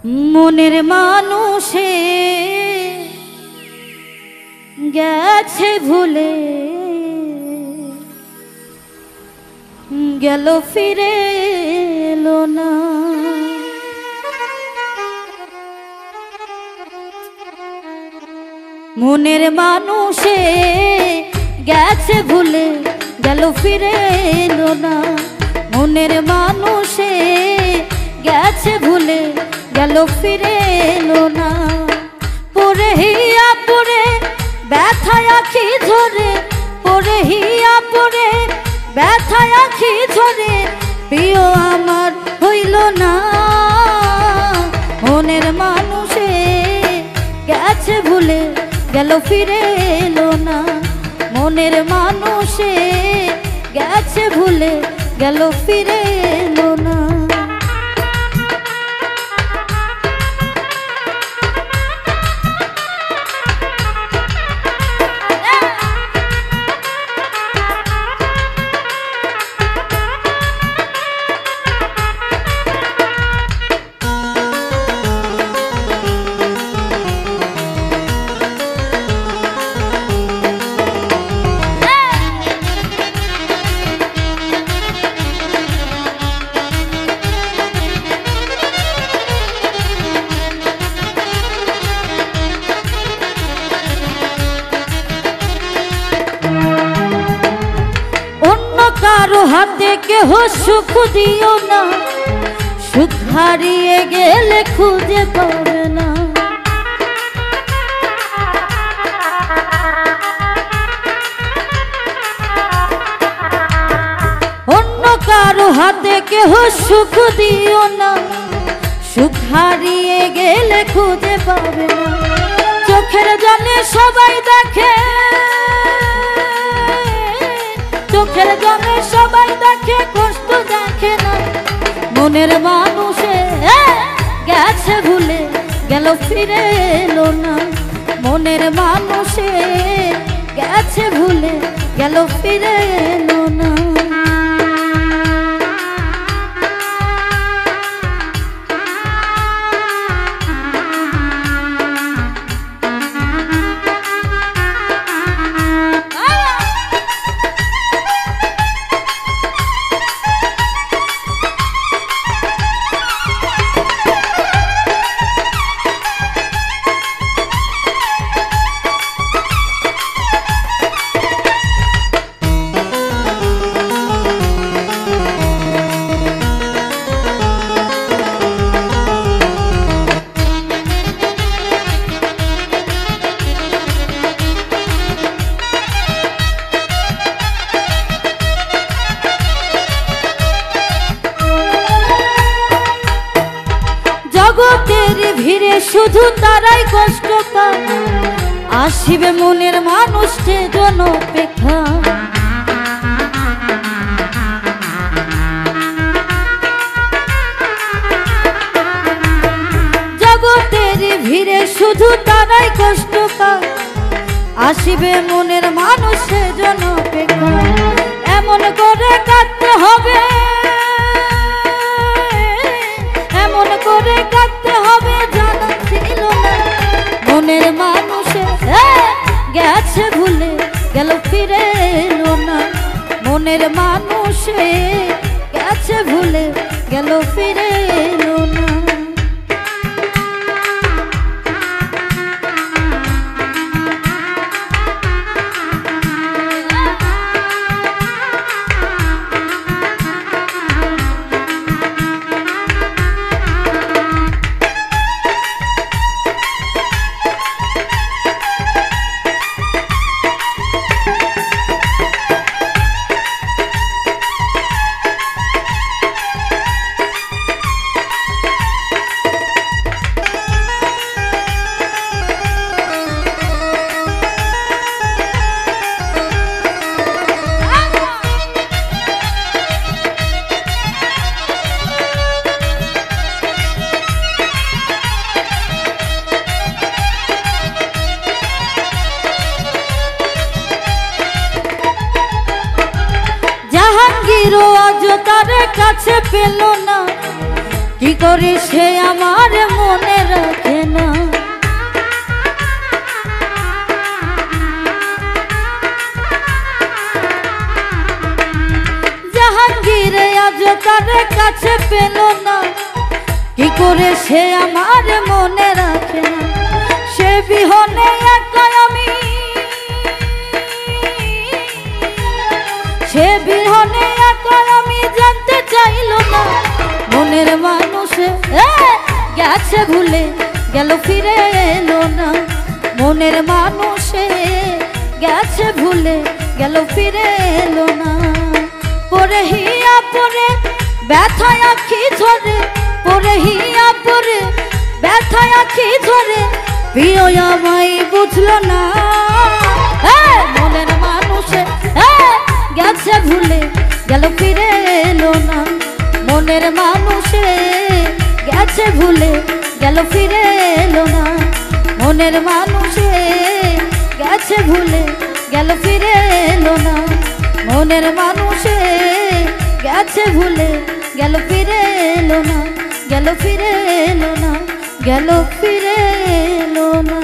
মনের মানুষে গেছে ভুলে গেল ফিরে এলো না। মনের মানুষে গেছে ভুলে গেল ফিরে এলো না। মনের মানুষে গেছে ভুলে গেল ফিরে এলো না। পরে হিয়া পরে ব্যথায় আখি ঝরে, পরে হিয়া পরে ব্যথায় আখি ঝরে, প্রিয় আমার হইল না। মনের মানুষে গেছে ভুলে গেল ফিরে এলো না। মনের মানুষে গেছে ভুলে গেল ফিরে এলো না। কারো হাতে কেহ সুখ দিও না, সুখ হারিয়ে গেলে খুঁজে পাবে না। অন্য কারো হাতে কেহ সুখ দিও না, সুখ হারিয়ে গেলে খুঁজে পাবে না। চোখের জলে সবাই দেখে, চোখের জলে সবাই দেখে, কষ্ট দেখে না। মনের মানুষে গেছে ভুলে গেল ফিরে এলো না। মনের মানুষে গেছে ভুলে গেল ফিরে এলো না। জগতের ভিড়ে শুধু তারাই কষ্ট পায়, আসিবে মনের মানুষকে জন অপেক্ষা। জগতের ভিড়ে শুধু তারাই কষ্ট পায়, আসিবে মনের মানুষকে জন অপেক্ষা। এমন করে কাঁদতে হবে, এমন করে কাঁদতে হবে জানা ছিল না। মনের মানুষে গেছে ভুলে গেল ফিরে এলো না। মনের মানুষে গেছে ভুলে গেল ফিরে এলো না। আজ তার কাছে পেল না, কি করে সে আমার মনে রাখে না। জাহাঙ্গীরে আজ তার কাছে পেল না, কি করে সে আমার মনে রাখে না। সে বিহনে একা আমি, সে বিহনে একা আমি, জানতে চাইল না মনের মানুষে গেছে ভুলে গেল ফিরে এলো না। মনের মানুষে গেছে ভুলে গেল ফিরে এলো না। পরে হিয়া পরে ব্যথায় আখি ধরে, পরে হিয়া পরে ব্যথায় আখি ধরে, প্রিয় আমায় বুঝলো না। মনের মানুষে গেছে ভুলে গেল ফিরে এলো না। মনের মানুষে গেছে ভুলে গেল ফিরে এলো না। মনের মানুষে গেছে ভুলে গেল ফিরে এলো না। মনের মানুষে গেছে ভুলে গেল ফিরে এলো না, গেল ফিরে এলো না, গেল ফিরে এলো না।